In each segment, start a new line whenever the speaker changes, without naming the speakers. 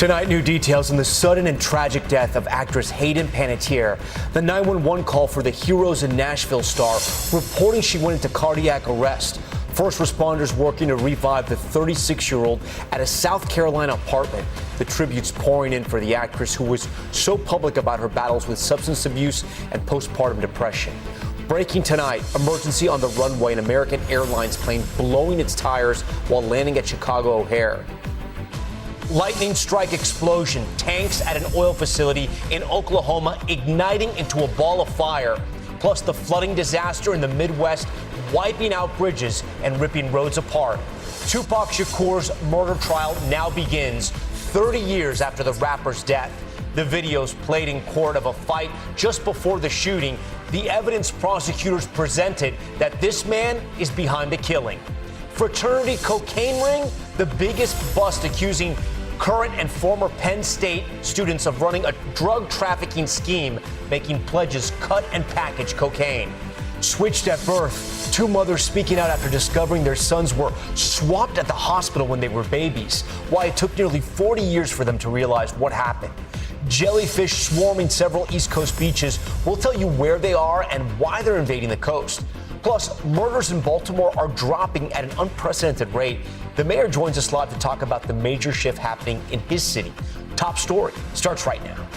Tonight, new details on the sudden and tragic death of actress Hayden Panettiere. The 911 call for the Heroes in Nashville star reporting she went into cardiac arrest. First responders working to revive the 36-year-old at a South Carolina apartment. The tributes pouring in for the actress who was so public about her battles with substance abuse and postpartum depression. Breaking tonight, emergency on the runway, an American Airlines plane blowing its tires while landing at Chicago O'Hare. Lightning strike explosion, tanks at an oil facility in Oklahoma igniting into a ball of fire, plus the flooding disaster in the Midwest wiping out bridges and ripping roads apart. Tupac Shakur's murder trial now begins 30 years after the rapper's death. The videos played in court of a fight just before the shooting. The evidence prosecutors presented that this man is behind the killing. Fraternity cocaine ring, the biggest bust accusing current and former Penn State students of running a drug trafficking scheme, making pledges cut and package cocaine. Switched at birth, two mothers speaking out after discovering their sons were swapped at the hospital when they were babies. Why it took nearly 40 years for them to realize what happened. Jellyfish swarming several East Coast beaches. We'll tell you where they are and why they're invading the coast. Plus, murders in Baltimore are dropping at an unprecedented rate. The mayor joins us live to talk about the major shift happening in his city. Top story starts right now.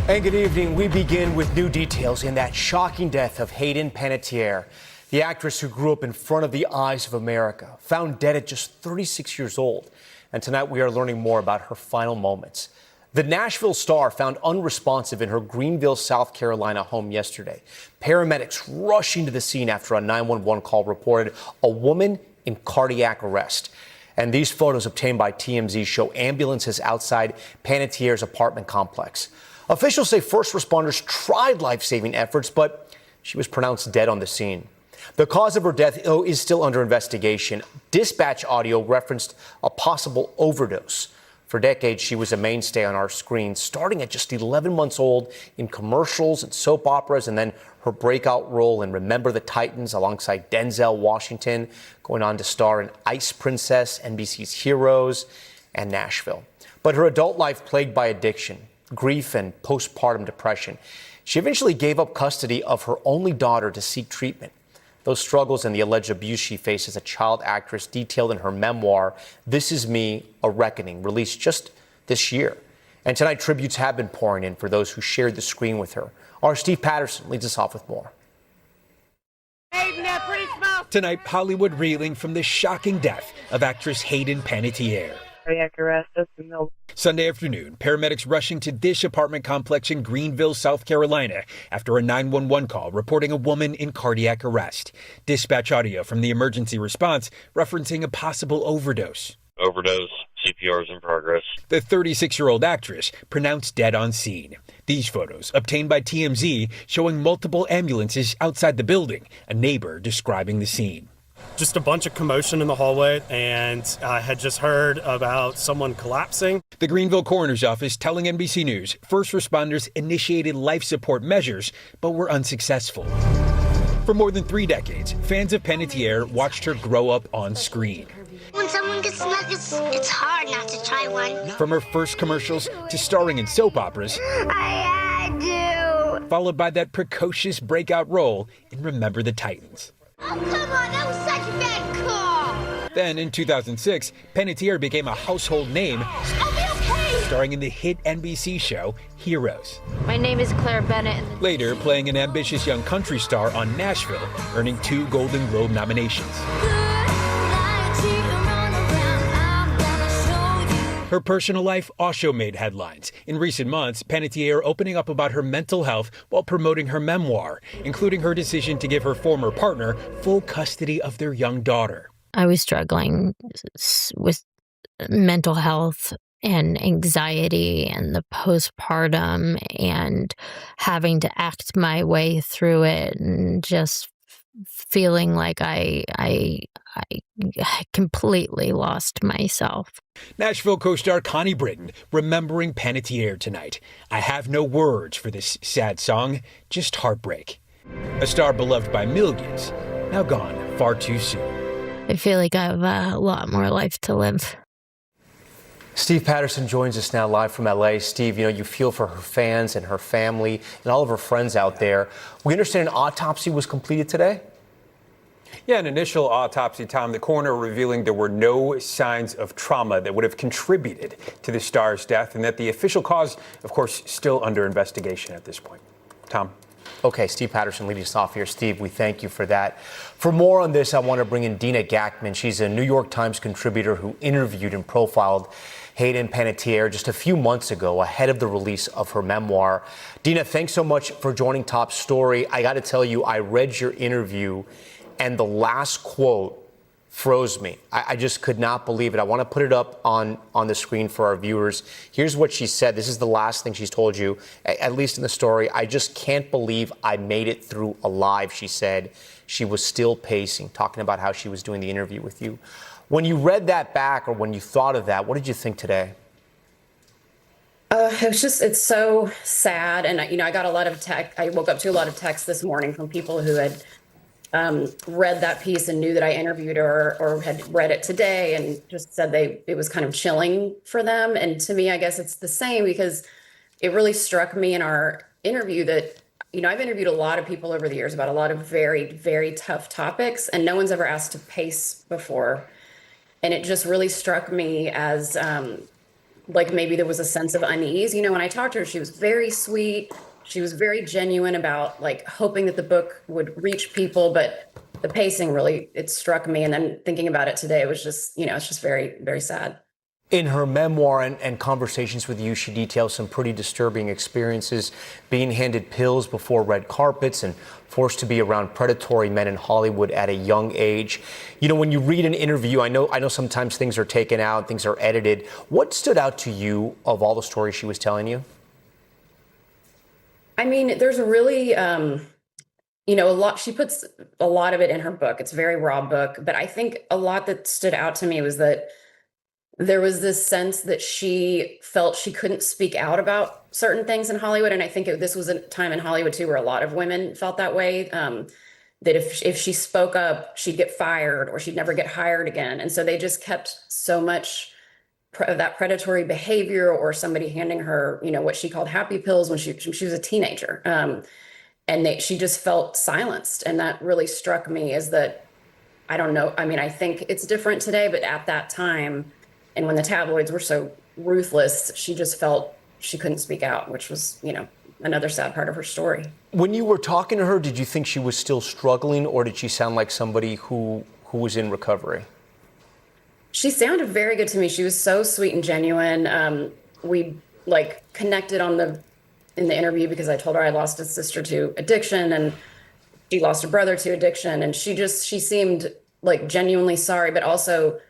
And good evening. We begin with new details in that shocking death of Hayden Panettiere, the actress who grew up in front of the eyes of America, found dead at just 36 years old. And tonight we are learning more about her final moments. The Nashville star found unresponsive in her Greenville, South Carolina home yesterday. Paramedics rushing to the scene after a 911 call reported a woman in cardiac arrest. And these photos obtained by TMZ show ambulances outside Panettiere's apartment complex. Officials say first responders tried life-saving efforts, but she was pronounced dead on the scene. The cause of her death, though, is still under investigation. Dispatch audio referenced a possible overdose. For decades, she was a mainstay on our screens, starting at just 11 months old in commercials and soap operas, and then her breakout role in Remember the Titans alongside Denzel Washington, going on to star in Ice Princess, NBC's Heroes, and Nashville. But her adult life plagued by addiction, grief, and postpartum depression. She eventually gave up custody of her only daughter to seek treatment. Those struggles and the alleged abuse she faced as a child actress detailed in her memoir, This Is Me, A Reckoning, released just this year. And tonight, tributes have been pouring in for those who shared the screen with her. Our Steve Patterson leads us off with more.
Tonight, Hollywood reeling from the shocking death of actress Hayden Panettiere.
Cardiac arrest.
Sunday afternoon, paramedics rushing to this apartment complex in Greenville, South Carolina, after a 911 call reporting a woman in cardiac arrest. Dispatch audio from the emergency response referencing a possible overdose.
Overdose. CPR is in progress.
The 36-year-old actress pronounced dead on scene. These photos, obtained by TMZ, showing multiple ambulances outside the building, a neighbor describing the scene.
Just a bunch of commotion in the hallway, and I had just heard about someone collapsing.
The Greenville Coroner's Office telling NBC News first responders initiated life support measures, but were unsuccessful. For more than 3 decades, fans of Panettiere watched her grow up on screen.
When someone gets nuggets, it's hard not to try one.
From her first commercials to starring in soap operas,
I had to.
followed by that precocious breakout role in Remember the Titans.
Oh, come on, that was such a bad call.
Then in 2006, Panettiere became a household name,
I'll be okay.
starring in the hit NBC show Heroes.
My name is Claire Bennett.
Later, playing an ambitious young country star on Nashville, earning 2 Golden Globe nominations. Her personal life also made headlines. In recent months, Panettiere opening up about her mental health while promoting her memoir, including her decision to give her former partner full custody of their young daughter.
I was struggling with mental health and anxiety and the postpartum and having to act my way through it and just feeling like I completely lost myself.
Nashville co-star Connie Britton remembering Panettiere tonight. I have no words for this sad song, just heartbreak. A star beloved by millions, now gone far too soon.
I feel like I have a lot more life to live.
Steve Patterson joins us now live from LA. Steve, you feel for her fans and her family and all of her friends out there. We understand an autopsy was completed today?
Yeah, an initial autopsy, Tom, the coroner revealing there were no signs of trauma that would have contributed to the star's death, and that the official cause, of course, still under investigation at this point. Tom.
Okay, Steve Patterson leading us off here. Steve, we thank you for that. For more on this, I want to bring in Dina Gackman. She's a New York Times contributor who interviewed and profiled Hayden Panettiere just a few months ago ahead of the release of her memoir. Dina, thanks so much for joining Top Story. I got to tell you, I read your interview and the last quote froze me. I just could not believe it. I want to put it up on the screen for our viewers. Here's what she said. This is the last thing she's told you, at least in the story. "I just can't believe I made it through alive," she said. She was still pacing, talking about how she was doing the interview with you. When you read that back, or when you thought of that, what did you think today?
It's so sad. And, I got a lot of I woke up to a lot of texts this morning from people who had read that piece and knew that I interviewed her, or had read it today, and just said it was kind of chilling for them. And to me, I guess it's the same, because it really struck me in our interview that, I've interviewed a lot of people over the years about a lot of very, very tough topics, and no one's ever asked to pace before. And it just really struck me as like maybe there was a sense of unease. When I talked to her, she was very sweet. She was very genuine about hoping that the book would reach people, but the pacing really, it struck me. And then thinking about it today, it was just, it's just very, very sad.
In her memoir and conversations with you, she details some pretty disturbing experiences, being handed pills before red carpets and forced to be around predatory men in Hollywood at a young age. When you read an interview, I know sometimes things are taken out, things are edited. What stood out to you of all the stories she was telling you?
I mean, there's really, a lot, she puts a lot of it in her book. It's a very raw book, but I think a lot that stood out to me was that there was this sense that she felt she couldn't speak out about certain things in Hollywood. And I think this was a time in Hollywood too, where a lot of women felt that way, that if she spoke up, she'd get fired or she'd never get hired again. And so they just kept so much of that predatory behavior, or somebody handing her, what she called happy pills when she was a teenager. And she just felt silenced. And that really struck me, is that, I don't know. I mean, I think it's different today, but at that time, and when the tabloids were so ruthless, she just felt she couldn't speak out, which was, another sad part of her story.
When you were talking to her, did you think she was still struggling, or did she sound like somebody who was in recovery?
She sounded very good to me. She was so sweet and genuine. We connected in the interview, because I told her I lost a sister to addiction and she lost a brother to addiction. And she seemed genuinely sorry, but also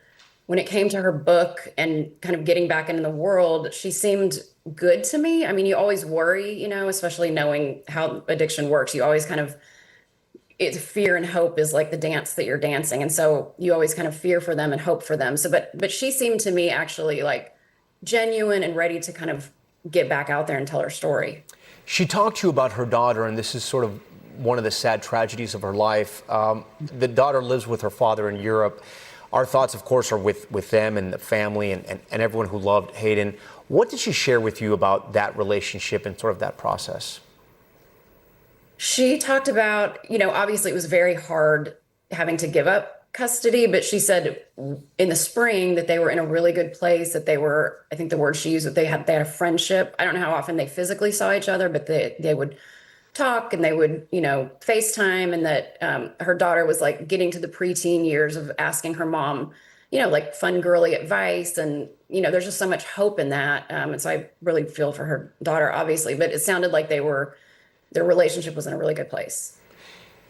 when it came to her book and kind of getting back into the world, she seemed good to me. I mean, you always worry, especially knowing how addiction works. You always kind of, it's fear and hope is like the dance that you're dancing. And so you always kind of fear for them and hope for them. So, but she seemed to me actually genuine and ready to kind of get back out there and tell her story. She talked to you about her daughter, and this is sort of one of the sad tragedies of her life. The daughter lives with her father in Europe. Our thoughts, of course, are with them and the family and everyone who loved Hayden. What did she share with you about that relationship and sort of that process? She talked about, obviously it was very hard having to give up custody, but she said in the spring that they were in a really good place, that they were, I think the word she used, that they had a friendship. I don't know how often they physically saw each other, but they would talk and they would, FaceTime, and that her daughter was getting to the preteen years of asking her mom, fun girly advice. And, there's just so much hope in that. And so I really feel for her daughter, obviously, but it sounded like their relationship was in a really good place.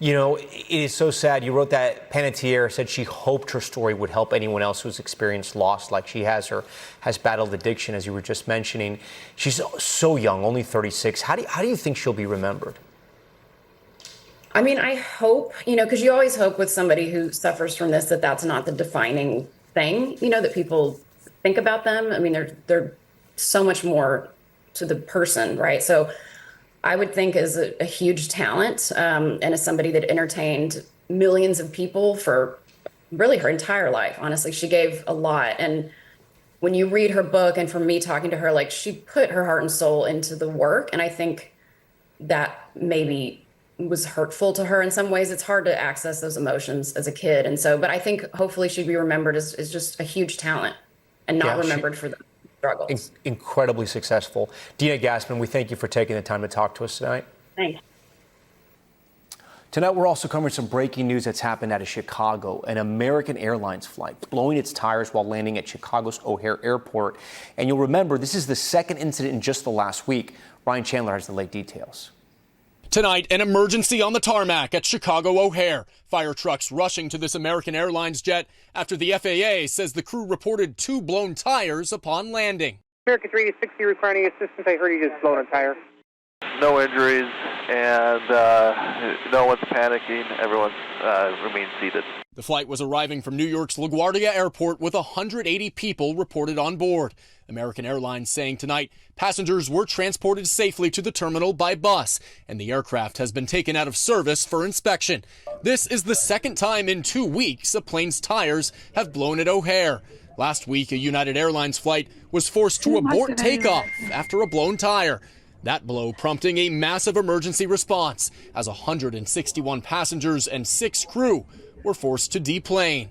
It is so sad. You wrote that Panettiere said she hoped her story would help anyone else who's experienced loss like she has, or has battled addiction, as you were just mentioning. She's so young, only 36. How do you think she'll be remembered? I mean, I hope, because you always hope with somebody who suffers from this, that that's not the defining thing, that people think about them. I mean, they're so much more to the person, right? So I would think is a huge talent, and as somebody that entertained millions of people for really her entire life. Honestly, she gave a lot. And when you read her book, and from me talking to her, like, she put her heart and soul into the work. And I think that maybe was hurtful to her in some ways. It's hard to access those emotions as a kid. And so, but I think hopefully she'd be remembered as just a huge talent and not remembered for the struggles.
Incredibly successful. Dina Gassman, we thank you for taking the time to talk to us tonight.
Thanks.
Tonight, we're also covering some breaking news that's happened out of Chicago. An American Airlines flight blowing its tires while landing at Chicago's O'Hare Airport. And you'll remember, this is the second incident in just the last week. Ryan Chandler has the late details.
Tonight, an emergency on the tarmac at Chicago O'Hare. Fire trucks rushing to this American Airlines jet after the FAA says the crew reported 2 blown tires upon landing.
American 360 requiring assistance. I heard he just blown a tire.
No injuries, and no one's panicking. Everyone remains seated.
The flight was arriving from New York's LaGuardia Airport with 180 people reported on board. American Airlines saying tonight passengers were transported safely to the terminal by bus, and the aircraft has been taken out of service for inspection. This is the second time in 2 weeks a plane's tires have blown at O'Hare. Last week, a United Airlines flight was forced to abort takeoff after a blown tire. That blow prompting a massive emergency response as 161 passengers and 6 crew were forced to deplane.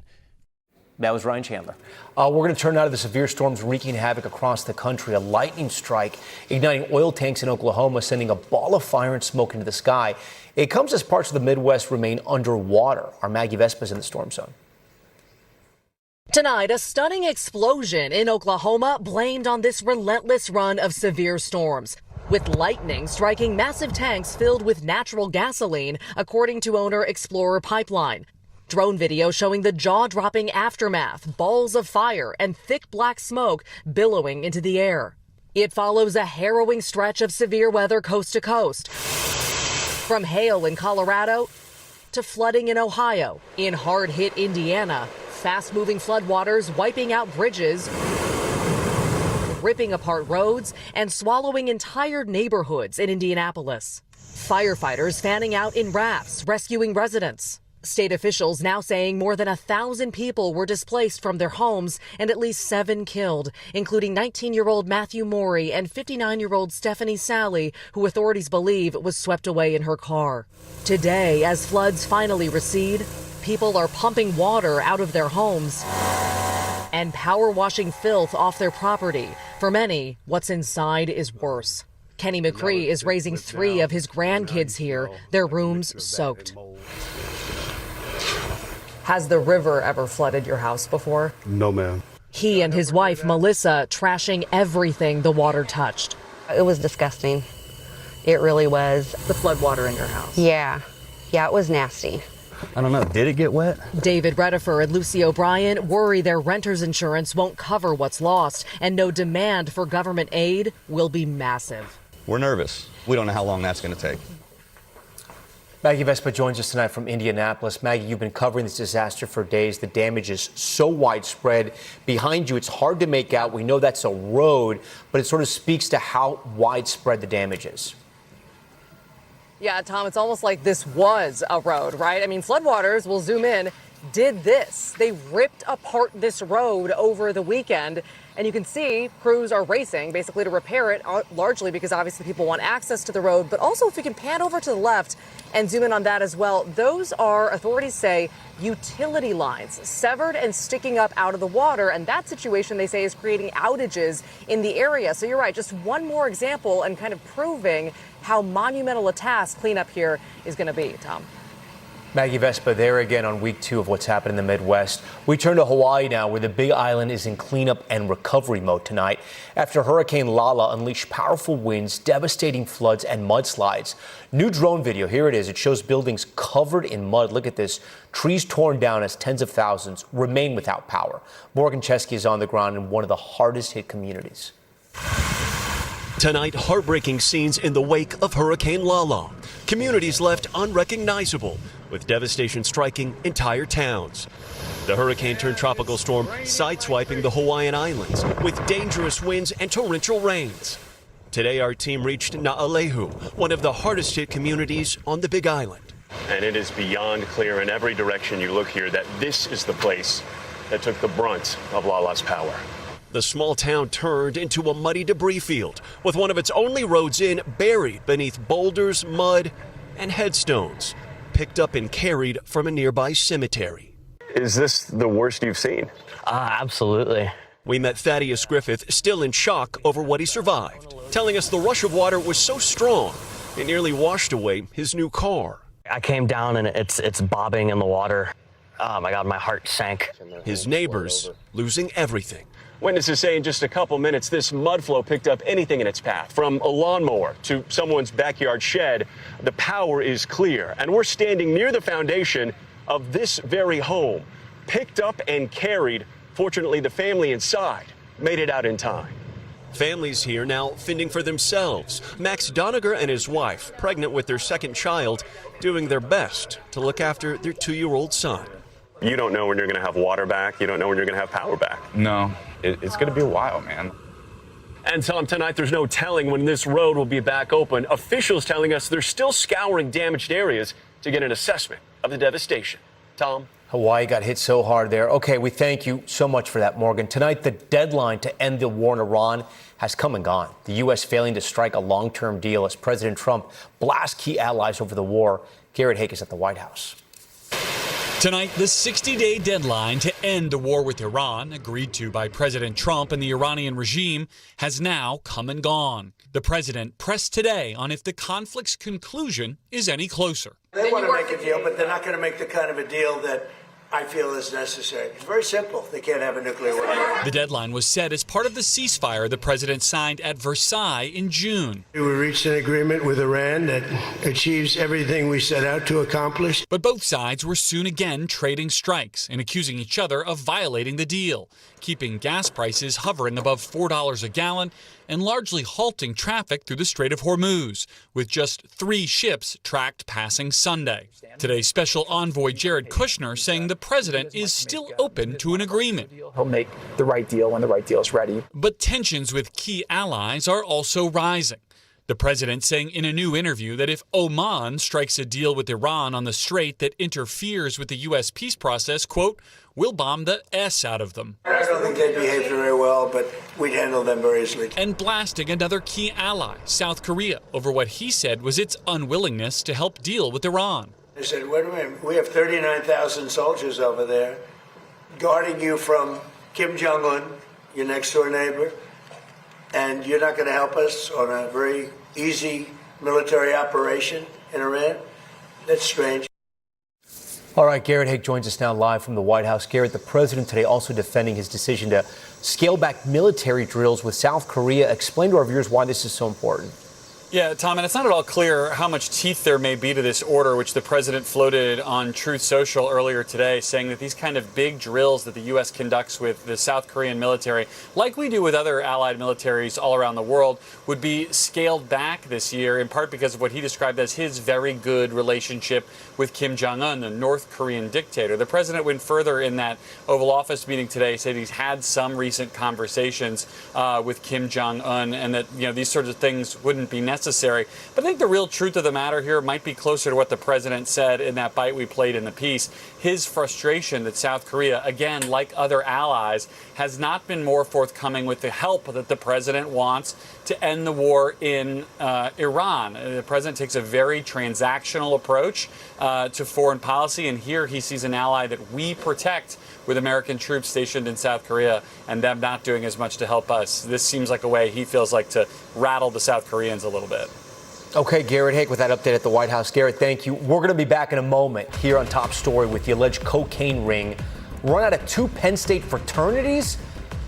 That was Ryan Chandler. We're going to turn now to the severe storms wreaking havoc across the country. A lightning strike igniting oil tanks in Oklahoma, sending a ball of fire and smoke into the sky. It comes as parts of the Midwest remain underwater. Our Maggie Vespa's in the storm zone.
Tonight, a stunning explosion in Oklahoma blamed on this relentless run of severe storms, with lightning striking massive tanks filled with natural gasoline, according to owner Explorer Pipeline. Drone video showing the jaw-dropping aftermath, balls of fire and thick black smoke billowing into the air. It follows a harrowing stretch of severe weather coast to coast, from hail in Colorado to flooding in Ohio. In hard-hit Indiana, fast-moving floodwaters wiping out bridges, ripping apart roads, and swallowing entire neighborhoods in Indianapolis. Firefighters fanning out in rafts, rescuing residents. State officials now saying more than 1,000 people were displaced from their homes and at least 7 killed, including 19-year-old Matthew Morey and 59-year-old Stephanie Sally, who authorities believe was swept away in her car. Today, as floods finally recede, people are pumping water out of their homes and power washing filth off their property. For many, what's inside is worse. Kenny McCree is raising 3 of his grandkids here, their rooms soaked. Has the river ever flooded your house before?
No, ma'am.
He and his wife, Melissa, trashing everything the water touched.
It was disgusting. It really was.
The flood water in your house?
Yeah, it was nasty.
I don't know. Did it get wet?
David Redifer and Lucy O'Brien worry their renter's insurance won't cover what's lost, and no demand for government aid will be massive.
We're nervous. We don't know how long that's going to take.
Maggie Vespa joins us tonight from Indianapolis. Maggie, you've been covering this disaster for days. The damage is so widespread. Behind you, it's hard to make out. We know that's a road, but it sort of speaks to how widespread the damage is.
Yeah, Tom, it's almost like this was a road, right? I mean, floodwaters, we'll zoom in, did this. They ripped apart this road over the weekend. And you can see crews are racing basically to repair it, largely because obviously people want access to the road. But also, if we can pan over to the left and zoom in on that as well, those are, authorities say, utility lines severed and sticking up out of the water. And that situation, they say, is creating outages in the area. So you're right, just one more example and kind of proving how monumental a task cleanup here is going to be, Tom.
Maggie Vespa there again on week 2 of what's happened in the Midwest. We turn to Hawaii now, where the Big Island is in cleanup and recovery mode tonight after Hurricane Lala unleashed powerful winds, devastating floods and mudslides. New drone video, here it is. It shows buildings covered in mud. Look at this. Trees torn down as tens of thousands remain without power. Morgan Chesky is on the ground in one of the hardest hit communities.
Tonight, heartbreaking scenes in the wake of Hurricane Lala. Communities left unrecognizable, with devastation striking entire towns. The hurricane turned tropical storm sideswiping the Hawaiian Islands with dangerous winds and torrential rains. Today, our team reached Naalehu, one of the hardest hit communities on the Big Island.
And it is beyond clear in every direction you look here that this is the place that took the brunt of Lala's power.
The small town turned into a muddy debris field, with one of its only roads in buried beneath boulders, mud, and headstones, picked up and carried from a nearby cemetery.
Is this the worst you've seen?
Absolutely.
We met Thaddeus Griffith, still in shock over what he survived, telling us the rush of water was so strong it nearly washed away his new car.
I came down and it's bobbing in the water. Oh my God, my heart sank.
His neighbors losing everything.
Witnesses say in just a couple minutes, this mud flow picked up anything in its path, from a lawnmower to someone's backyard shed. The power is clear, and we're standing near the foundation of this very home, picked up and carried. Fortunately, the family inside made it out in time.
Families here now fending for themselves. Max Doniger and his wife, pregnant with their second child, doing their best to look after their 2-year-old son.
You don't know when you're going to have water back. You don't know when you're going to have power back.
No, it's going to be a while, man.
And Tom, tonight there's no telling when this road will be back open. Officials telling us they're still scouring damaged areas to get an assessment of the devastation. Tom?
Hawaii got hit so hard there. Okay, we thank you so much for that, Morgan. Tonight, the deadline to end the war in Iran has come and gone. The U.S. failing to strike a long-term deal as President Trump blasts key allies over the war. Garrett Hake is at the White House.
Tonight, the 60-day deadline to end the war with Iran, agreed to by President Trump and the Iranian regime, has now come and gone. The president pressed today on if the conflict's conclusion is any closer.
They want to make a deal, but they're not going to make the kind of a deal that I feel is necessary. It's very simple. They can't have a nuclear weapon.
The deadline was set as part of the ceasefire the president signed at Versailles in June.
We reached an agreement with Iran that achieves everything we set out to accomplish.
But both sides were soon again trading strikes and accusing each other of violating the deal, keeping gas prices hovering above $4 a gallon and largely halting traffic through the Strait of Hormuz, with just 3 ships tracked passing Sunday. Today, Special Envoy Jared Kushner saying the president is still open to an agreement.
He'll make the right deal when the right deal is ready.
But tensions with key allies are also rising. The president saying in a new interview that if Oman strikes a deal with Iran on the strait that interferes with the U.S. peace process, quote, we'll bomb the S out of them.
I don't think they behaved very well, but we'd handle them very easily.
And blasting another key ally, South Korea, over what he said was its unwillingness to help deal with Iran.
They said, wait a minute, we have 39,000 soldiers over there guarding you from Kim Jong-un, your next door neighbor, and you're not going to help us on a very easy military operation in Iran? That's strange.
All right, Garrett Hake joins us now live from the White House. Garrett, the president today also defending his decision to scale back military drills with South Korea. Explain to our viewers why this is so important.
Yeah, Tom, and it's not at all clear how much teeth there may be to this order, which the president floated on Truth Social earlier today, saying that these kind of big drills that the U.S. conducts with the South Korean military, like we do with other allied militaries all around the world, would be scaled back this year, in part because of what he described as his very good relationship with Kim Jong-un, the North Korean dictator. The president went further in that Oval Office meeting today, said he's had some recent conversations with Kim Jong-un, and that these sorts of things wouldn't be necessary. But I think the real truth of the matter here might be closer to what the president said in that bite we played in the piece. His frustration that South Korea, again, like other allies, has not been more forthcoming with the help that the president wants to end the war in Iran. The president takes a very transactional approach to foreign policy, and here he sees an ally that we protect with American troops stationed in South Korea and them not doing as much to help us. This seems like a way he feels like to rattle the South Koreans a little bit.
Okay, Garrett Hake with that update at the White House. Garrett, thank you. We're going to be back in a moment here on Top Story with the alleged cocaine ring run out of 2 Penn State fraternities.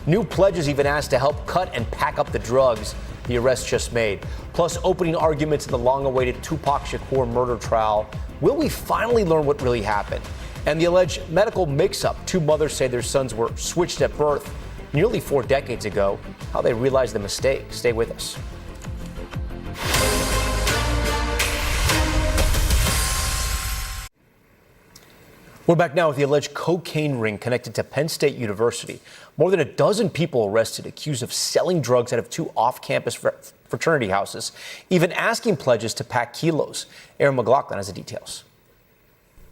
New pledges even asked to help cut and pack up the drugs the arrest just made. Plus, opening arguments in the long-awaited Tupac Shakur murder trial. Will we finally learn what really happened? And the alleged medical mix-up. 2 mothers say their sons were switched at birth nearly 4 decades ago. How they realized the mistake. Stay with us. We're back now with the alleged cocaine ring connected to Penn State University. More than a dozen people arrested accused of selling drugs out of 2 off-campus fraternity houses, even asking pledges to pack kilos. Aaron McLaughlin has the details.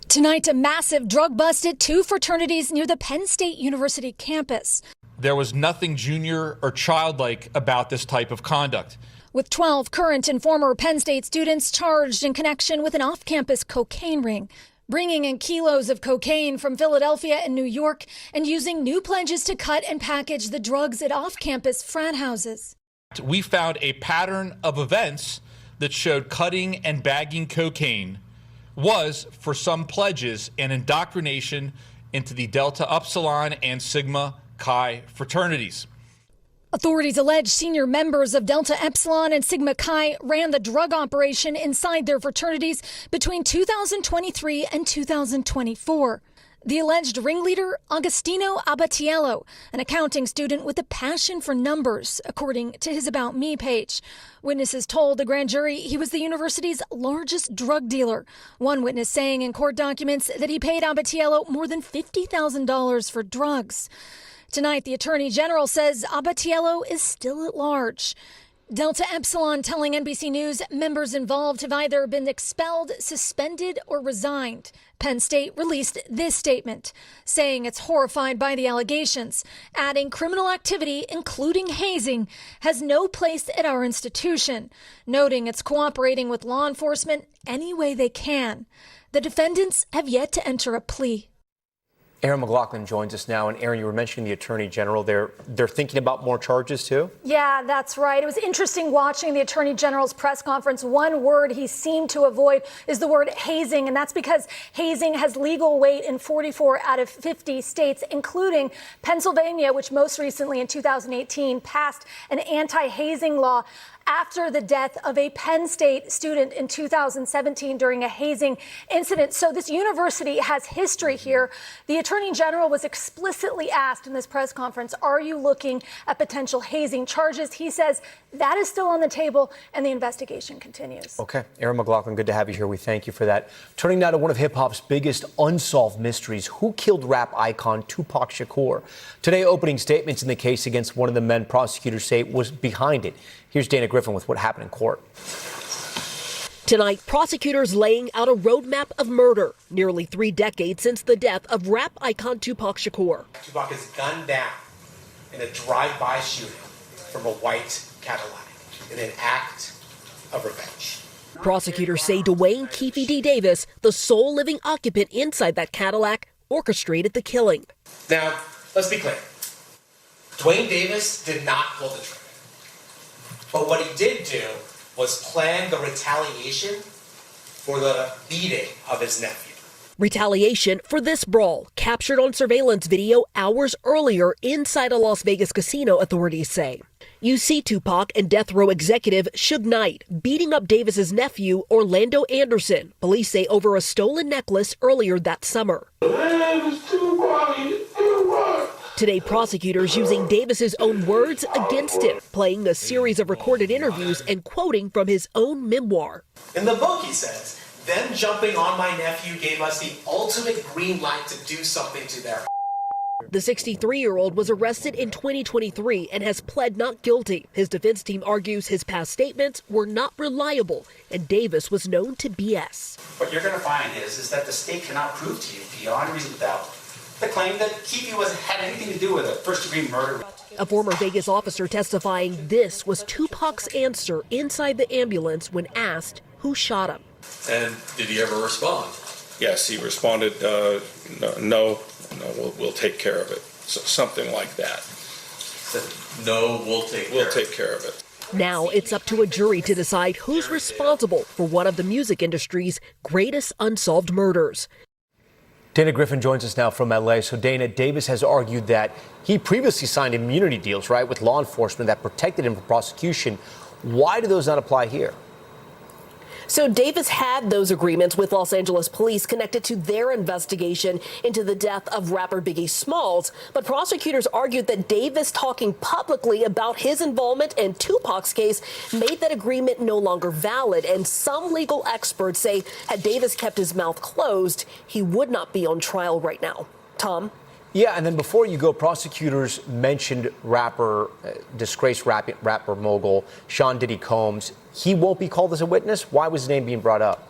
Tonight, a massive drug bust at 2 fraternities near the Penn State University campus.
There was nothing junior or childlike about this type of conduct.
With 12 current and former Penn State students charged in connection with an off-campus cocaine ring, bringing in kilos of cocaine from Philadelphia and New York and using new pledges to cut and package the drugs at off-campus frat houses.
We found a pattern of events that showed cutting and bagging cocaine was, for some pledges, an indoctrination into the Delta Upsilon and Sigma Chi fraternities.
Authorities allege senior members of Delta Epsilon and Sigma Chi ran the drug operation inside their fraternities between 2023 and 2024. The alleged ringleader, Agostino Abatiello, an accounting student with a passion for numbers, according to his About Me page. Witnesses told the grand jury he was the university's largest drug dealer. One witness saying in court documents that he paid Abatiello more than $50,000 for drugs. Tonight, the Attorney General says Abatiello is still at large. Delta Epsilon telling NBC News members involved have either been expelled, suspended, or resigned. Penn State released this statement, saying it's horrified by the allegations, adding criminal activity, including hazing, has no place at our institution, noting it's cooperating with law enforcement any way they can. The defendants have yet to enter a plea.
Aaron McLaughlin joins us now. And Aaron, you were mentioning the Attorney General. They're thinking about more charges, too?
Yeah, that's right. It was interesting watching the Attorney General's press conference. One word he seemed to avoid is the word hazing, and that's because hazing has legal weight in 44 out of 50 states, including Pennsylvania, which most recently in 2018 passed an anti-hazing law after the death of a Penn State student in 2017 during a hazing incident. So this university has history here. The Attorney General was explicitly asked in this press conference, are you looking at potential hazing charges? He says that is still on the table and the investigation continues.
Okay. Aaron McLaughlin, good to have you here. We thank you for that. Turning now to one of hip-hop's biggest unsolved mysteries. Who killed rap icon Tupac Shakur? Today, opening statements in the case against one of the men prosecutors say was behind it. Here's Dana Griffin with what happened in court.
Tonight, prosecutors laying out a roadmap of murder, nearly 3 decades since the death of rap icon Tupac Shakur.
Tupac is gunned down in a drive-by shooting from a white Cadillac in an act of revenge.
Prosecutors say Dwayne Keefe D. Davis, the sole living occupant inside that Cadillac, orchestrated the killing.
Now, let's be clear. Dwayne Davis did not pull the trigger. But what he did do was plan the retaliation for the beating of his nephew.
Retaliation for this brawl, captured on surveillance video hours earlier inside a Las Vegas casino, authorities say. You see Tupac and death row executive Suge Knight beating up Davis's nephew, Orlando Anderson, police say over a stolen necklace earlier that summer. Today, prosecutors using Davis's own words against him, playing a series of recorded interviews and quoting from his own memoir.
In the book, he says, them jumping on my nephew gave us the ultimate green light to do something to their.
The 63-year-old was arrested in 2023 and has pled not guilty. His defense team argues his past statements were not reliable and Davis was known to BS.
What you're going to find is that the state cannot prove to you beyond reasonable doubt the claim that Keefe had anything to do with a first-degree murder.
A former Vegas officer testifying this was Tupac's answer inside the ambulance when asked who shot him.
And did he ever respond? Yes, he responded, no, we'll take care of it. So something like that. No, we'll take care of it.
Now it's up to a jury to decide who's responsible for one of the music industry's greatest unsolved murders.
Dana Griffin joins us now from L.A. So, Dana, Davis has argued that he previously signed immunity deals, right, with law enforcement that protected him from prosecution. Why do those not apply here?
So Davis had those agreements with Los Angeles police connected to their investigation into the death of rapper Biggie Smalls. But prosecutors argued that Davis talking publicly about his involvement in Tupac's case made that agreement no longer valid. And some legal experts say had Davis kept his mouth closed, he would not be on trial right now. Tom?
Yeah, and then before you go, prosecutors mentioned disgraced rapper mogul Sean Diddy Combs. He won't be called as a witness. Why was his name being brought up?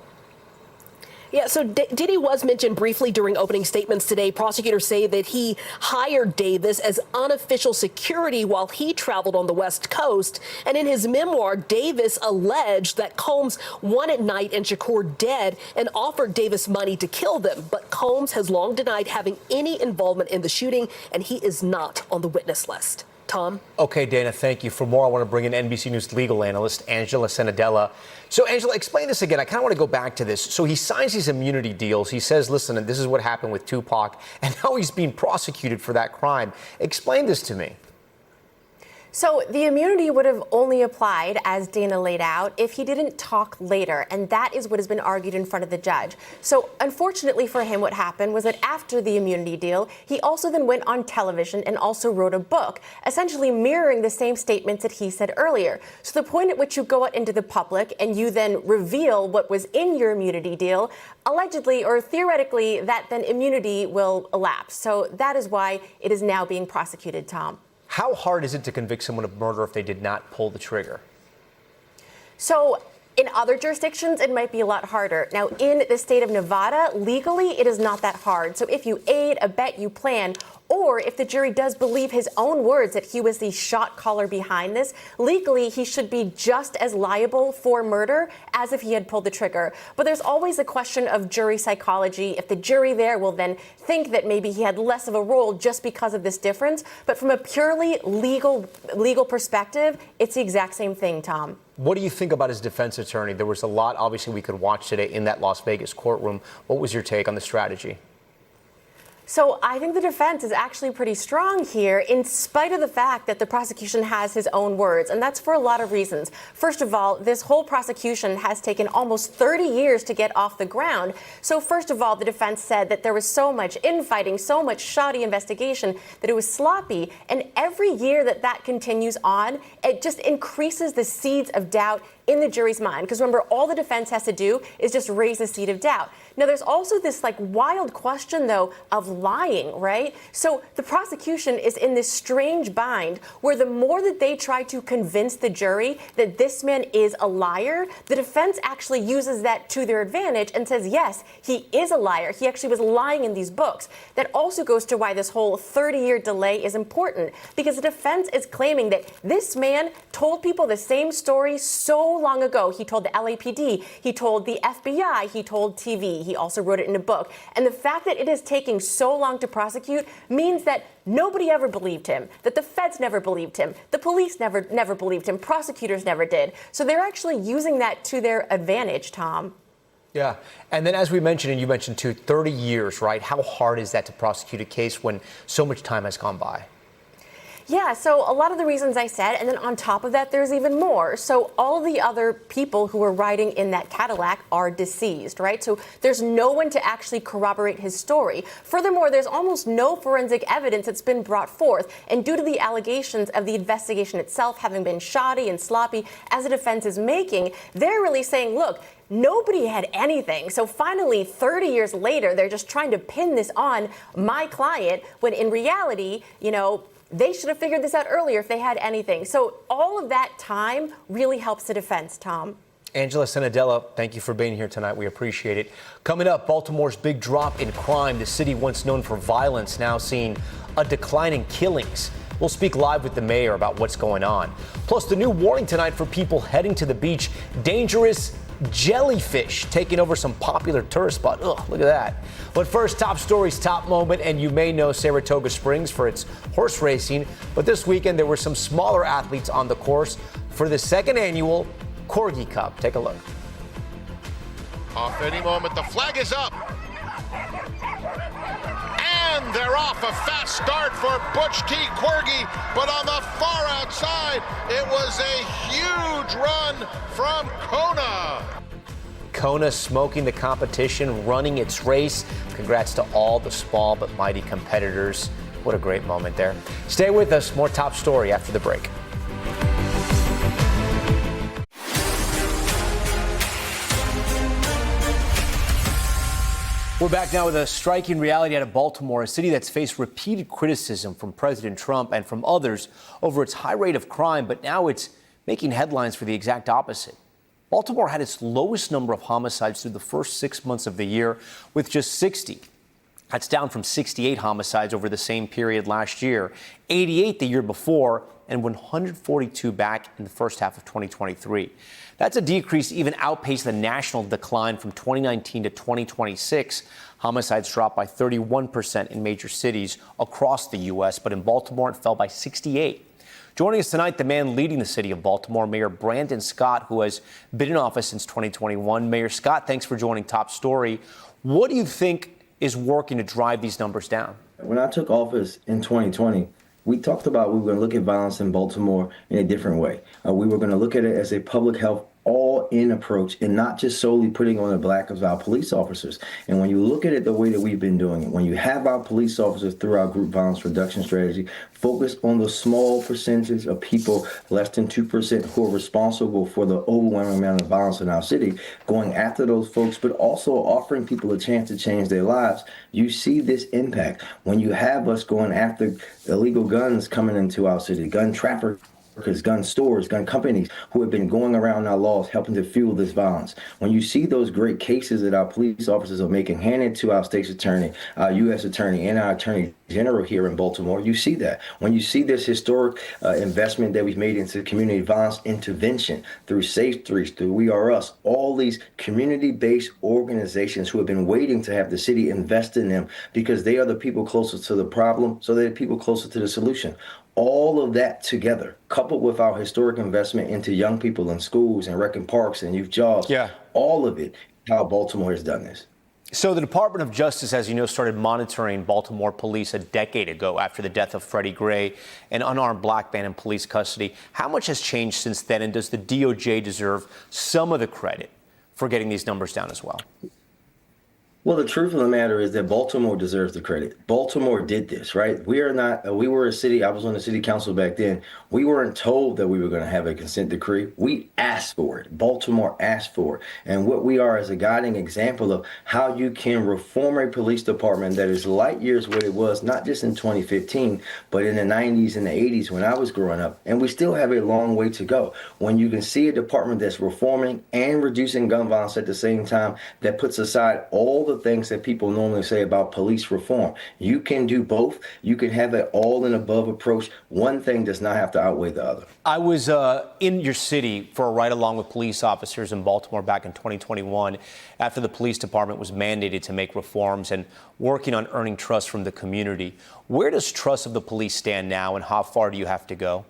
Yeah, so Diddy was mentioned briefly during opening statements today. Prosecutors say that he hired Davis as unofficial security while he traveled on the West Coast. And in his memoir, Davis alleged that Combs wanted Knight and Shakur dead and offered Davis money to kill them. But Combs has long denied having any involvement in the shooting, and he is not on the witness list. Tom?
Okay, Dana, thank you. For more, I want to bring in NBC News legal analyst Angela Senadella. So, Angela, explain this again. I kind of want to go back to this. So he signs these immunity deals. He says, listen, this is what happened with Tupac, and now he's being prosecuted for that crime. Explain this to me.
So the immunity would have only applied, as Dana laid out, if he didn't talk later, and that is what has been argued in front of the judge. So unfortunately for him, what happened was that after the immunity deal, he also then went on television and also wrote a book, essentially mirroring the same statements that he said earlier. So the point at which you go out into the public and you then reveal what was in your immunity deal, allegedly or theoretically, that then immunity will elapse. So that is why it is now being prosecuted, Tom.
How hard is it to convict someone of murder if they did not pull the trigger?
So in other jurisdictions, it might be a lot harder. Now, in the state of Nevada, legally, it is not that hard. So if you aid, abet, you plan, or if the jury does believe his own words that he was the shot caller behind this, legally, he should be just as liable for murder as if he had pulled the trigger. But there's always a question of jury psychology. If the jury there will then think that maybe he had less of a role just because of this difference. But from a purely legal perspective, it's the exact same thing, Tom.
What do you think about his defense attorney? There was a lot, obviously, we could watch today in that Las Vegas courtroom. What was your take on the strategy?
So I think the defense is actually pretty strong here, in spite of the fact that the prosecution has his own words, and that's for a lot of reasons. First of all, this whole prosecution has taken almost 30 years to get off the ground. So first of all, the defense said that there was so much infighting, so much shoddy investigation, that it was sloppy. And every year that continues on, it just increases the seeds of doubt in the jury's mind. Because remember, all the defense has to do is just raise the seed of doubt. Now, there's also this wild question, though, of lying, right? So the prosecution is in this strange bind where the more that they try to convince the jury that this man is a liar, the defense actually uses that to their advantage and says, yes, he is a liar. He actually was lying in these books. That also goes to why this whole 30-year delay is important, because the defense is claiming that this man told people the same story so long ago. He told the LAPD, he told the FBI, he told TV. He also wrote it in a book. And the fact that it is taking so long to prosecute means that nobody ever believed him, that the feds never believed him, the police never believed him, prosecutors never did. So they're actually using that to their advantage, Tom.
Yeah. And then as we mentioned, and you mentioned too, 30 years, right? How hard is that to prosecute a case when so much time has gone by?
Yeah, so a lot of the reasons I said, and then on top of that, there's even more. So all the other people who were riding in that Cadillac are deceased, right? So there's no one to actually corroborate his story. Furthermore, there's almost no forensic evidence that's been brought forth. And due to the allegations of the investigation itself having been shoddy and sloppy, as the defense is making, they're really saying, look, nobody had anything. So finally, 30 years later, they're just trying to pin this on my client, when in reality, they should have figured this out earlier if they had anything. So all of that time really helps the defense, Tom.
Angela Senadella, thank you for being here tonight. We appreciate it. Coming up, Baltimore's big drop in crime. The city once known for violence now seeing a decline in killings. We'll speak live with the mayor about what's going on. Plus, the new warning tonight for people heading to the beach. Dangerous jellyfish taking over some popular tourist spot. Ugh, look at that. But first, top stories, top moment, and you may know Saratoga Springs for its horse racing, but this weekend there were some smaller athletes on the course for the second annual Corgi Cup. Take a look.
Off any moment, the flag is up. And they're off. A fast start for Butch T. Corgi, but on the far outside, it was a huge run from Kona.
Kona smoking the competition, running its race. Congrats to all the small but mighty competitors. What a great moment there. Stay with us. More top story after the break. We're back now with a striking reality out of Baltimore, a city that's faced repeated criticism from President Trump and from others over its high rate of crime, but now it's making headlines for the exact opposite. Baltimore had its lowest number of homicides through the first 6 months of the year, with just 60. That's down from 68 homicides over the same period last year, 88 the year before, and 142 back in the first half of 2023. That's a decrease even outpaced the national decline from 2019 to 2026. Homicides dropped by 31% in major cities across the U.S., but in Baltimore it fell by 68. Joining us tonight, the man leading the city of Baltimore, Mayor Brandon Scott, who has been in office since 2021. Mayor Scott, thanks for joining Top Story. What do you think is working to drive these numbers down?
When I took office in 2020, we talked about we were going to look at violence in Baltimore in a different way. We were going to look at it as a public health all-in approach and not just solely putting on the back of our police officers. And when you look at it the way that we've been doing it, when you have our police officers through our group violence reduction strategy, focus on the small percentage of people, less than 2%, who are responsible for the overwhelming amount of violence in our city, going after those folks, but also offering people a chance to change their lives, you see this impact. When you have us going after illegal guns coming into our city, gun traffickers, gun stores, gun companies who have been going around our laws helping to fuel this violence. When you see those great cases that our police officers are making handed to our state's attorney, our U.S. attorney, and our attorney general here in Baltimore, you see that. When you see this historic investment that we've made into community violence intervention through Safe Streets, through We Are Us, all these community-based organizations who have been waiting to have the city invest in them because they are the people closest to the problem, so they're the people closer to the solution. All of that together, coupled with our historic investment into young people in schools and wrecking parks and youth jobs, all of it, how Baltimore has done this.
So the Department of Justice, as you know, started monitoring Baltimore police a decade ago after the death of Freddie Gray, an unarmed black man in police custody. How much has changed since then, and does the DOJ deserve some of the credit for getting these numbers down as well?
Well, the truth of the matter is that Baltimore deserves the credit. Baltimore did this, right? We were a city, I was on the city council back then. We weren't told that we were going to have a consent decree. We asked for it. Baltimore asked for it. And what we are is a guiding example of how you can reform a police department that is light years what it was, not just in 2015, but in the 90s and the 80s when I was growing up. And we still have a long way to go. When you can see a department that's reforming and reducing gun violence at the same time, that puts aside all the things that people normally say about police reform. You can do both. You can have an all and above approach. One thing does not have to outweigh the other.
I was in your city for a ride along with police officers in Baltimore back in 2021 after the police department was mandated to make reforms and working on earning trust from the community. Where does trust of the police stand now, and how far do you have to go?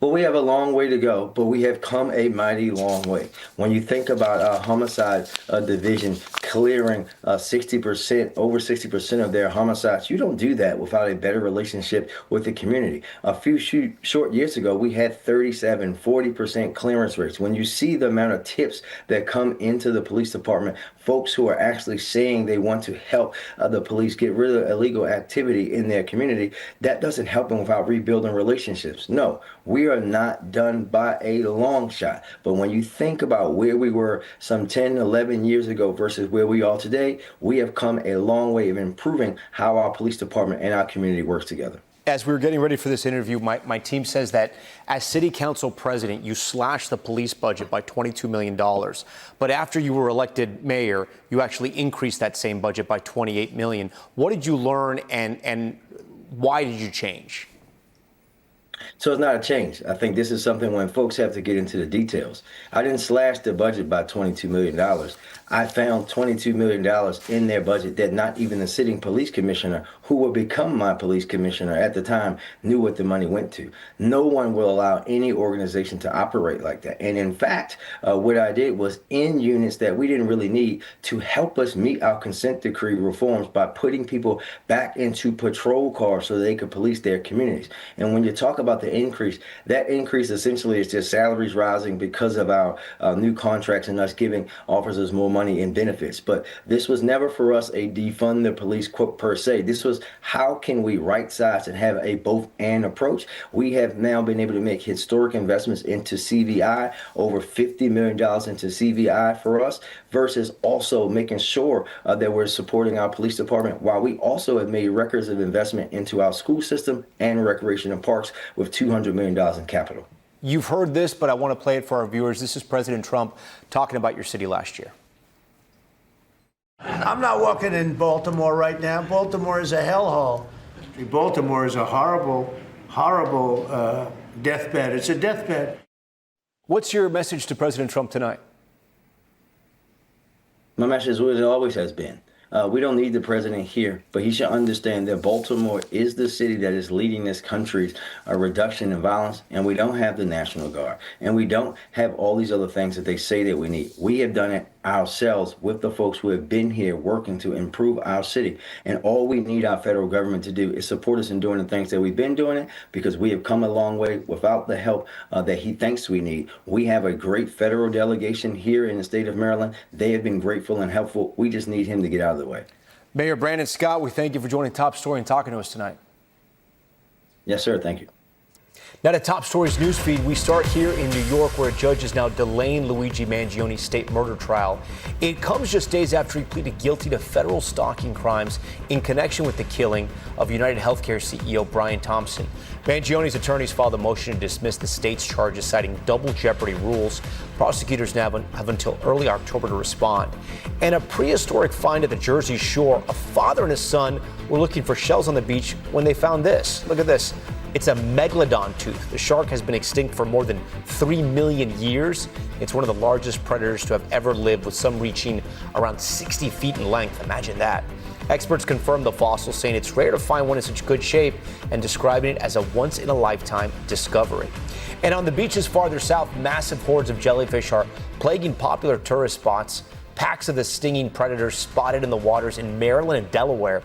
Well, we have a long way to go, but we have come a mighty long way. When you think about our homicide division clearing 60%, over 60% of their homicides, you don't do that without a better relationship with the community. A few short years ago, we had 37, 40% clearance rates. When you see the amount of tips that come into the police department, folks who are actually saying they want to help the police get rid of illegal activity in their community, that doesn't help them without rebuilding relationships. No, we are not done by a long shot. But when you think about where we were some 10, 11 years ago versus where we are today, we have come a long way of improving how our police department and our community works together.
As we were getting ready for this interview, my team says that as city council president, you slashed the police budget by $22 million. But after you were elected mayor, you actually increased that same budget by $28 million. What did you learn, and why did you change?
So it's not a change. I think this is something when folks have to get into the details. I didn't slash the budget by $22 million. I found $22 million in their budget that not even the sitting police commissioner, who would become my police commissioner at the time, knew what the money went to. No one will allow any organization to operate like that. And in fact, what I did was in units that we didn't really need to help us meet our consent decree reforms by putting people back into patrol cars so they could police their communities. And when you talk about about the increase. That increase essentially is just salaries rising because of our new contracts and us giving officers more money in benefits. But this was never for us a defund the police quote per se. This was how can we right size and have a both and approach. We have now been able to make historic investments into CVI, over $50 million into CVI for us, versus also making sure that we're supporting our police department, while we also have made records of investment into our school system and recreation and parks with $200 million in capital.
You've heard this, but I want to play it for our viewers. This is President Trump talking about your city last year.
I'm not walking in Baltimore right now. Baltimore is a hellhole. Baltimore is a horrible, horrible deathbed. It's a deathbed.
What's your message to President Trump tonight?
My message is what it always has been. We don't need the president here, but he should understand that Baltimore is the city that is leading this country's reduction in violence, and we don't have the National Guard, and we don't have all these other things that they say that we need. We have done it ourselves with the folks who have been here working to improve our city, and all we need our federal government to do is support us in doing the things that we've been doing, it because we have come a long way without the help that he thinks we need. We have a great federal delegation here in the state of Maryland. They have been grateful and helpful. We just need him to get out of the way.
Mayor Brandon Scott, we thank you for joining Top Story and talking to us tonight.
Yes, sir. Thank you.
Now to Top Stories newsfeed, we start here in New York, where a judge is now delaying Luigi Mangione's state murder trial. It comes just days after he pleaded guilty to federal stalking crimes in connection with the killing of United Healthcare CEO Brian Thompson. Mangione's attorneys filed a motion to dismiss the state's charges, citing double jeopardy rules. Prosecutors now have until early October to respond. And a prehistoric find at the Jersey Shore. A father and his son were looking for shells on the beach when they found this. Look at this. It's a megalodon tooth. The shark has been extinct for more than 3 million years. It's one of the largest predators to have ever lived, with some reaching around 60 feet in length. Imagine that. Experts confirm the fossil, saying it's rare to find one in such good shape, and describing it as a once-in-a-lifetime discovery. And on the beaches farther south, massive hordes of jellyfish are plaguing popular tourist spots. Packs of the stinging predators spotted in the waters in Maryland and Delaware.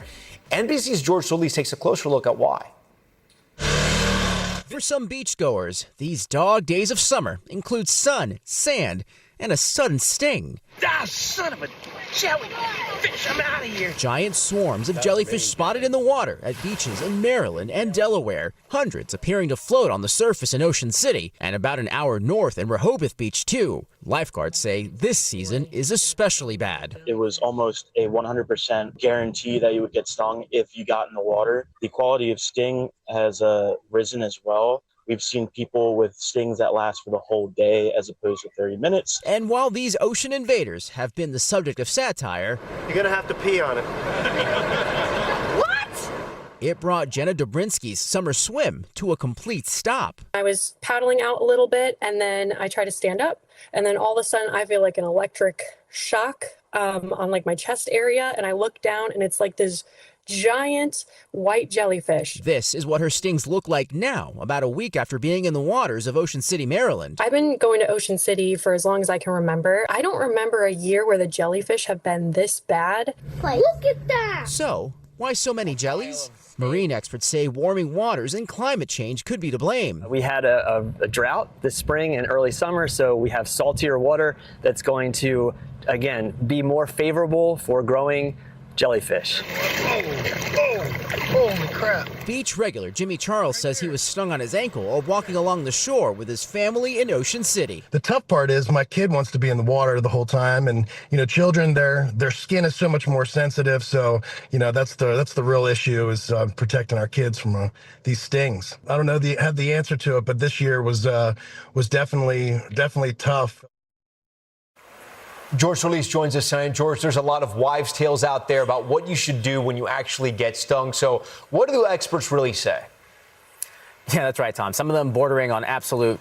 NBC's George Solis takes a closer look at why.
For some beachgoers, these dog days of summer include sun, sand, and a sudden sting.
Ah, son of a jellyfish, I'm out of here.
Giant swarms of jellyfish spotted in the water at beaches in Maryland and Delaware, hundreds appearing to float on the surface in Ocean City, and about an hour north in Rehoboth Beach, too. Lifeguards say this season is especially bad.
It was almost a 100% guarantee that you would get stung if you got in the water. The quality of sting has risen as well. We've seen people with stings that last for the whole day as opposed to 30 minutes.
And while these ocean invaders have been the subject of satire,
you're gonna have to pee on it.
What? It brought Jenna Dobrinsky's summer swim to a complete stop.
I was paddling out a little bit, and then I tried to stand up, and then all of a sudden I feel like an electric shock on like my chest area, and I look down and it's like this giant white jellyfish.
This is what her stings look like now, about a week after being in the waters of Ocean City, Maryland.
I've been going to Ocean City for as long as I can remember. I don't remember a year where the jellyfish have been this bad.
Look at that! So, why so many jellies? Marine experts say warming waters and climate change could be to blame.
We had a drought this spring and early summer, so we have saltier water that's going to, again, be more favorable for growing jellyfish.
Holy crap. Beach regular Jimmy Charles says he was stung on his ankle while walking along the shore with his family in Ocean City.
The tough part is my kid wants to be in the water the whole time, and children, their skin is so much more sensitive, so that's the real issue, is protecting our kids from these stings. I don't know have the answer to it, but this year was definitely tough.
George Solis joins us tonight. George, there's a lot of wives' tales out there about what you should do when you actually get stung. So what do the experts really say?
Yeah, that's right, Tom. Some of them bordering on absolute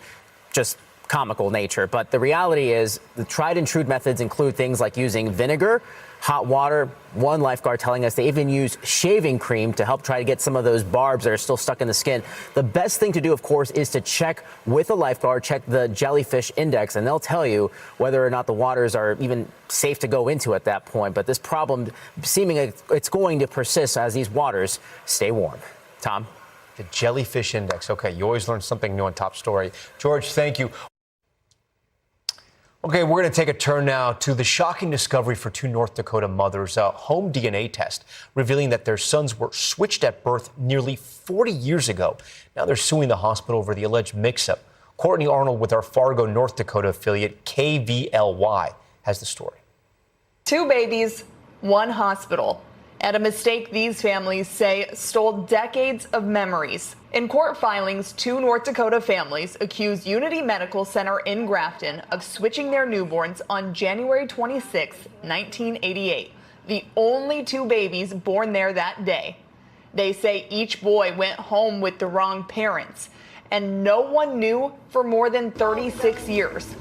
just comical nature. But the reality is the tried and true methods include things like using vinegar, hot water. One lifeguard telling us they even use shaving cream to help try to get some of those barbs that are still stuck in the skin. The best thing to do, of course, is to check with a lifeguard, check the jellyfish index, and they'll tell you whether or not the waters are even safe to go into at that point. But this problem seeming it's going to persist as these waters stay warm. Tom?
The jellyfish index. Okay, you always learn something new on Top Story. George, thank you. Okay, we're going to take a turn now to the shocking discovery for two North Dakota mothers, a home DNA test revealing that their sons were switched at birth nearly 40 years ago. Now they're suing the hospital over the alleged mix-up. Courtney Arnold with our Fargo, North Dakota affiliate KVLY has the story.
Two babies, one hospital, and a mistake these families say stole decades of memories. In court filings, two North Dakota families accused Unity Medical Center in Grafton of switching their newborns on January 26, 1988, the only two babies born there that day. They say each boy went home with the wrong parents, and no one knew for more than 36 years.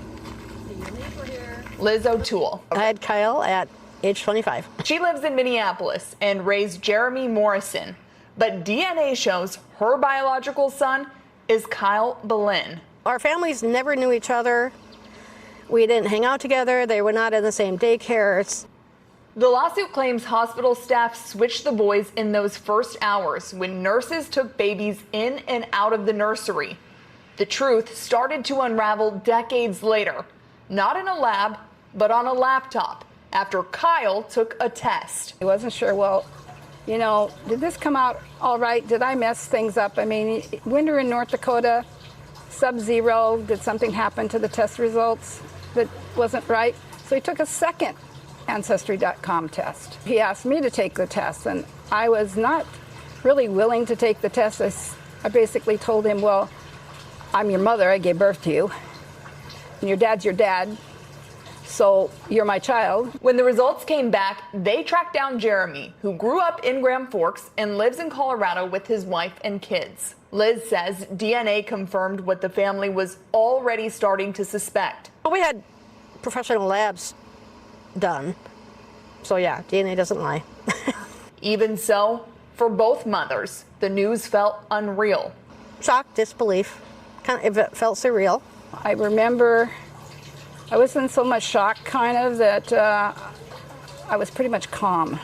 Liz O'Toole.
I had Kyle at age 25.
She lives in Minneapolis and raised Jeremy Morrison, but DNA shows her biological son is Kyle Boleyn.
Our families never knew each other. We didn't hang out together. They were not in the same daycares.
The lawsuit claims hospital staff switched the boys in those first hours when nurses took babies in and out of the nursery. The truth started to unravel decades later, not in a lab, but on a laptop, after Kyle took a test.
I wasn't sure, well, you know, did this come out all right? Did I mess things up? I mean, winter in North Dakota, sub-zero. Did something happen to the test results that wasn't right? So he took a second Ancestry.com test. He asked me to take the test, and I was not really willing to take the test. I basically told him, well, I'm your mother, I gave birth to you, and your dad's your dad, so you're my child.
When the results came back, they tracked down Jeremy, who grew up in Grand Forks and lives in Colorado with his wife and kids. Liz says DNA confirmed what the family was already starting to suspect.
Well, we had professional labs done, so yeah, DNA doesn't lie.
Even so, for both mothers, the news felt unreal.
Shock, disbelief, it felt surreal.
I remember I was in so much shock, kind of, that I was pretty much calm.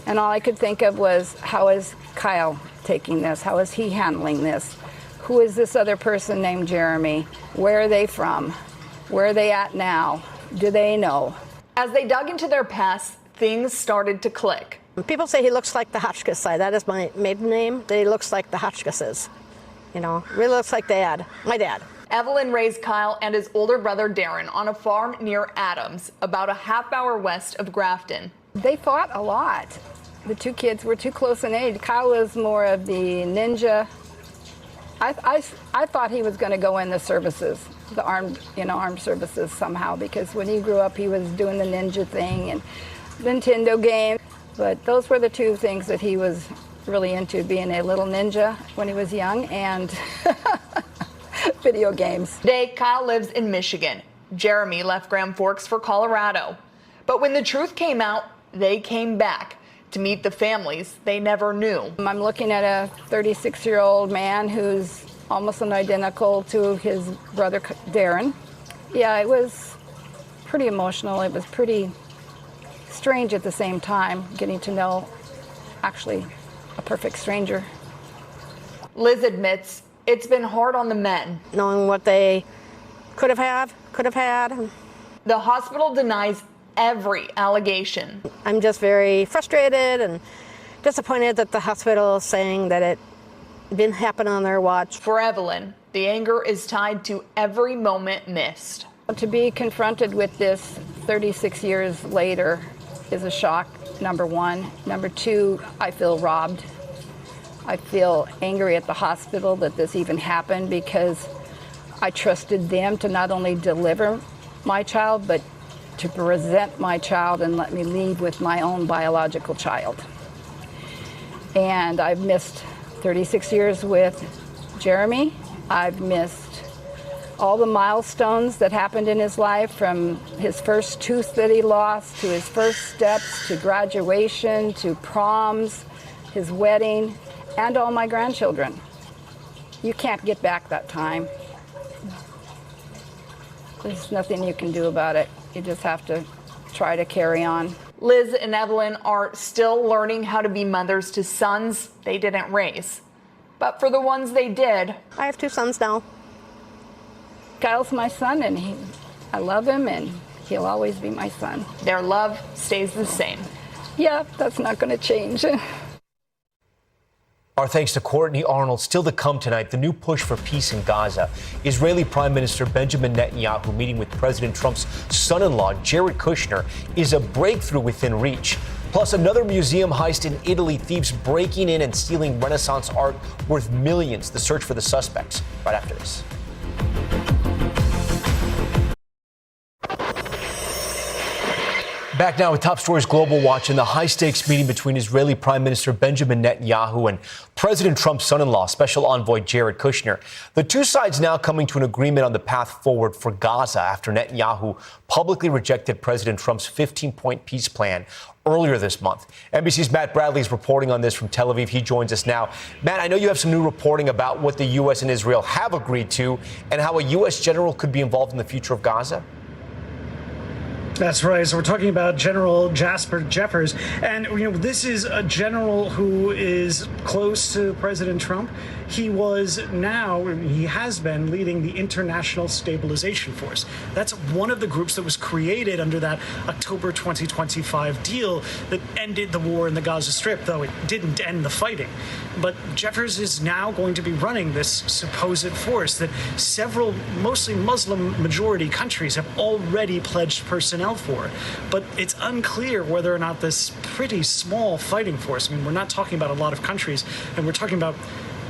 And all I could think of was, how is Kyle taking this? How is he handling this? Who is this other person named Jeremy? Where are they from? Where are they at now? Do they know?
As they dug into their past, things started to click.
People say he looks like the Hotchkiss side. That is my maiden name. That he looks like the Hotchkisses. You know, really looks like Dad, my dad.
Evelyn raised Kyle and his older brother Darren on a farm near Adams, about a half-hour west of Grafton.
They fought a lot. The two kids were too close in age. Kyle was more of the ninja. I thought he was going to go in the services, the armed services somehow, because when he grew up, he was doing the ninja thing and Nintendo games. But those were the two things that he was really into, being a little ninja when he was young and video games.
Today, Kyle lives in Michigan. Jeremy left Grand Forks for Colorado. But when the truth came out, they came back to meet the families they never knew.
I'm looking at a 36-year-old man who's almost identical to his brother Darren. Yeah, it was pretty emotional. It was pretty strange at the same time, getting to know actually a perfect stranger.
Liz admits it's been hard on the men.
Knowing what they could have had.
The hospital denies every allegation.
I'm just very frustrated and disappointed that the hospital is saying that it didn't happen on their watch.
For Evelyn, the anger is tied to every moment missed.
To be confronted with this 36 years later is a shock, number one. Number two, I feel robbed. I feel angry at the hospital that this even happened, because I trusted them to not only deliver my child, but to present my child and let me leave with my own biological child. And I've missed 36 years with Jeremy. I've missed all the milestones that happened in his life, from his first tooth that he lost, to his first steps, to graduation, to proms, his wedding, and all my grandchildren. You can't get back that time. There's nothing you can do about it. You just have to try to carry on.
Liz and Evelyn are still learning how to be mothers to sons they didn't raise. But for the ones they did,
I have 2 sons now.
Kyle's my son, and I love him, and he'll always be my son.
Their love stays the same.
Yeah, that's not going to change.
Our thanks to Courtney Arnold. Still to come tonight, the new push for peace in Gaza. Israeli Prime Minister Benjamin Netanyahu meeting with President Trump's son-in-law, Jared Kushner, is a breakthrough within reach. Plus, another museum heist in Italy, thieves breaking in and stealing Renaissance art worth millions. The search for the suspects right after this. Back now with Top Stories Global Watch and the high-stakes meeting between Israeli Prime Minister Benjamin Netanyahu and President Trump's son-in-law, Special Envoy Jared Kushner. The two sides now coming to an agreement on the path forward for Gaza after Netanyahu publicly rejected President Trump's 15-point peace plan earlier this month. NBC's Matt Bradley is reporting on this from Tel Aviv. He joins us now. Matt, I know you have some new reporting about what the U.S. and Israel have agreed to and how a U.S. general could be involved in the future of Gaza.
That's right. So we're talking about General Jasper Jeffers. And, this is a general who is close to President Trump. He has been leading the International Stabilization Force. That's one of the groups that was created under that October 2025 deal that ended the war in the Gaza Strip, though it didn't end the fighting. But Jeffers is now going to be running this supposed force that several, mostly Muslim majority countries have already pledged personnel for. But it's unclear whether or not this pretty small fighting force, we're not talking about a lot of countries, and we're talking about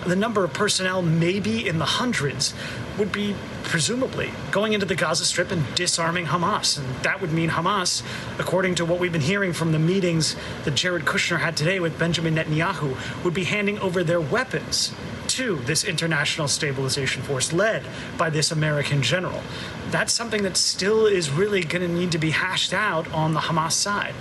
the number of personnel, maybe in the hundreds, would be presumably going into the Gaza Strip and disarming Hamas. And that would mean Hamas, according to what we've been hearing from the meetings that Jared Kushner had today with Benjamin Netanyahu, would be handing over their weapons to this International Stabilization Force led by this American general. That's something that still is really going to need to be hashed out on the Hamas side.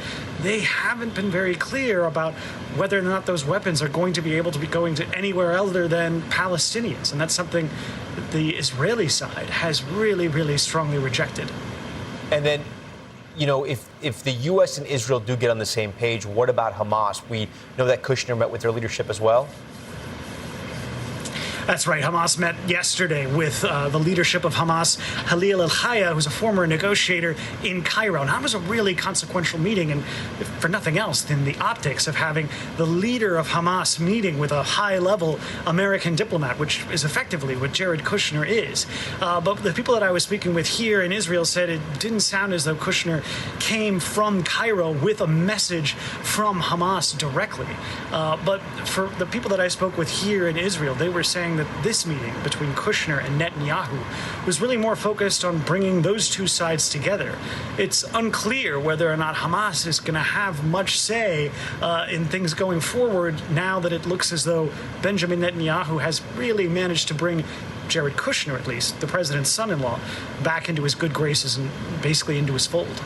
They haven't been very clear about whether or not those weapons are going to be able to be going to anywhere other than Palestinians. And that's something that the Israeli side has really, really strongly rejected.
And then, if the U.S. and Israel do get on the same page, what about Hamas? We know that Kushner met with their leadership as well.
That's right. Hamas met yesterday with the leadership of Hamas, Halil al-Haya, who's a former negotiator in Cairo. And that was a really consequential meeting, and for nothing else than the optics of having the leader of Hamas meeting with a high-level American diplomat, which is effectively what Jared Kushner is. But the people that I was speaking with here in Israel said it didn't sound as though Kushner came from Cairo with a message from Hamas directly. But for the people that I spoke with here in Israel, they were saying that this meeting between Kushner and Netanyahu was really more focused on bringing those two sides together. It's unclear whether or not Hamas is going to have much say in things going forward now that it looks as though Benjamin Netanyahu has really managed to bring Jared Kushner, at least, the president's son-in-law, back into his good graces and basically into his fold.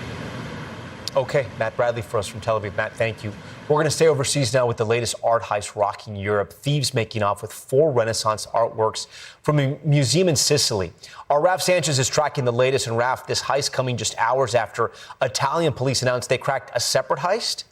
Okay, Matt Bradley for us from Tel Aviv. Matt, thank you. We're going to stay overseas now with the latest art heist rocking Europe. Thieves making off with 4 Renaissance artworks from a museum in Sicily. Our Raf Sanchez is tracking the latest. And Raf, this heist coming just hours after Italian police announced they cracked a separate heist?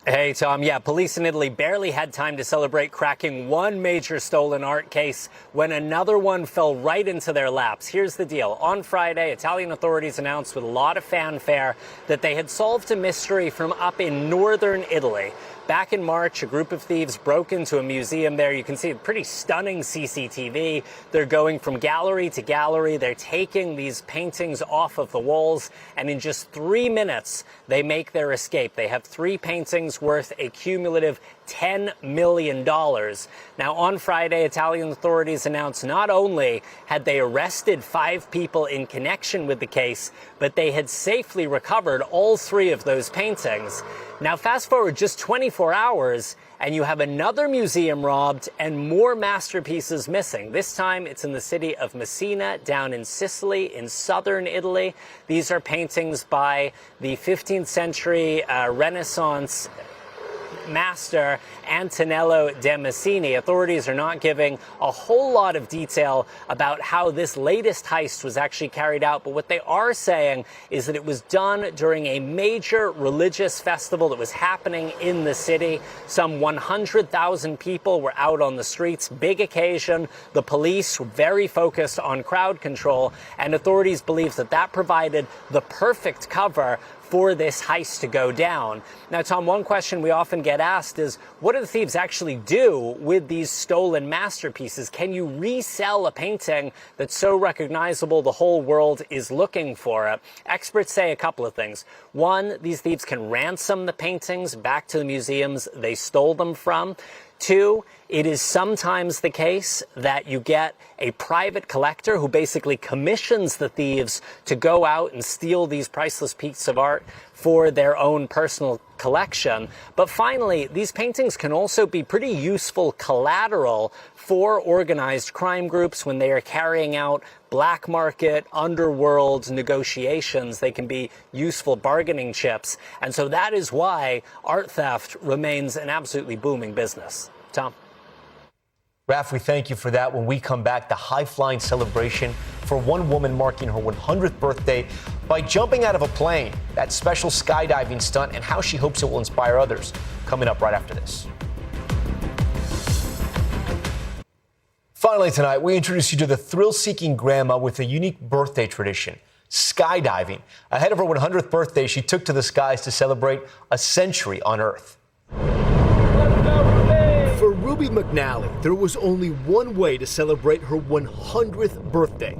Hey, Tom. Yeah, police in Italy barely had time to celebrate cracking one major stolen art case when another one fell right into their laps. Here's the deal. On Friday, Italian authorities announced with a lot of fanfare that they had solved a mystery from up in northern Italy. Back in March, a group of thieves broke into a museum there. You can see a pretty stunning CCTV. They're going from gallery to gallery. They're taking these paintings off of the walls. And in just 3 minutes, they make their escape. They have 3 paintings worth a cumulative $10 million. Now, on Friday, Italian authorities announced not only had they arrested 5 people in connection with the case, but they had safely recovered all 3 of those paintings. Now, fast forward just 24 hours, and you have another museum robbed and more masterpieces missing. This time, it's in the city of Messina, down in Sicily, in southern Italy. These are paintings by the 15th century Renaissance master Antonello Damascene. Authorities are not giving a whole lot of detail about how this latest heist was actually carried out, but what they are saying is that it was done during a major religious festival that was happening in the city. Some 100,000 people were out on the streets, big occasion. The police were very focused on crowd control, and authorities believe that that provided the perfect cover for this heist to go down. Now, Tom, one question we often get asked is, what do the thieves actually do with these stolen masterpieces? Can you resell a painting that's so recognizable the whole world is looking for it? Experts say a couple of things. One, these thieves can ransom the paintings back to the museums they stole them from. Two, it is sometimes the case that you get a private collector who basically commissions the thieves to go out and steal these priceless pieces of art for their own personal collection. But finally, these paintings can also be pretty useful collateral for organized crime groups when they are carrying out black market, underworld negotiations. They can be useful bargaining chips. And so that is why art theft remains an absolutely booming business. Tom?
Raph, we thank you for that. When we come back, the high-flying celebration for one woman marking her 100th birthday by jumping out of a plane, that special skydiving stunt, and how she hopes it will inspire others. Coming up right after this. Finally tonight, we introduce you to the thrill-seeking grandma with a unique birthday tradition, skydiving. Ahead of her 100th birthday, she took to the skies to celebrate a century on Earth.
For Ruby McNally, there was only one way to celebrate her 100th birthday.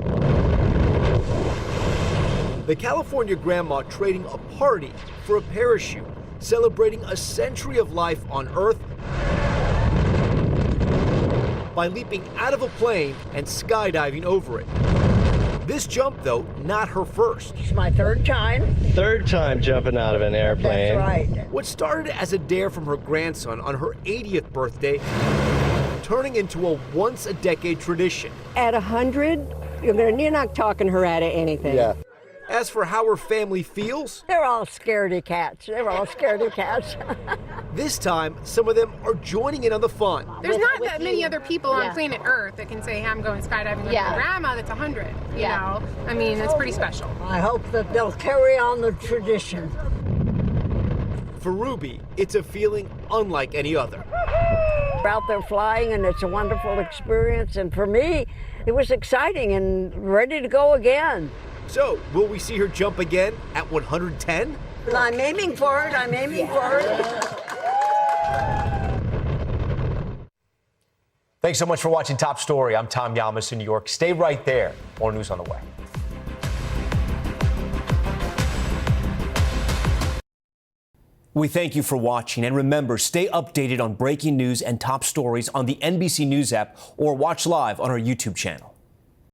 The California grandma trading a party for a parachute, celebrating a century of life on Earth by leaping out of a plane and skydiving over it. This jump, though, not her first.
It's my third time.
Third time jumping out of an airplane.
That's right.
What started as a dare from her grandson on her 80th birthday, turning into a once-a-decade tradition.
At 100, you're not talking her out of anything.
Yeah. As for how her family feels,
they're all scaredy cats. They're all scaredy cats.
This time, some of them are joining in on the fun.
There's not that many other people on planet Earth that can say, hey, I'm going skydiving with my grandma that's 100. You know, I mean, it's pretty special.
I hope that they'll carry on the tradition.
For Ruby, it's a feeling unlike any other.
We're out there flying, and it's a wonderful experience. And for me, it was exciting and ready to go again.
So, will we see her jump again at 110?
I'm aiming for it. I'm aiming for it.
Thanks so much for watching Top Story. I'm Tom Llamas in New York. Stay right there. More news on the way. We thank you for watching, and remember, stay updated on breaking news and top stories on the NBC News app or watch live on our YouTube channel.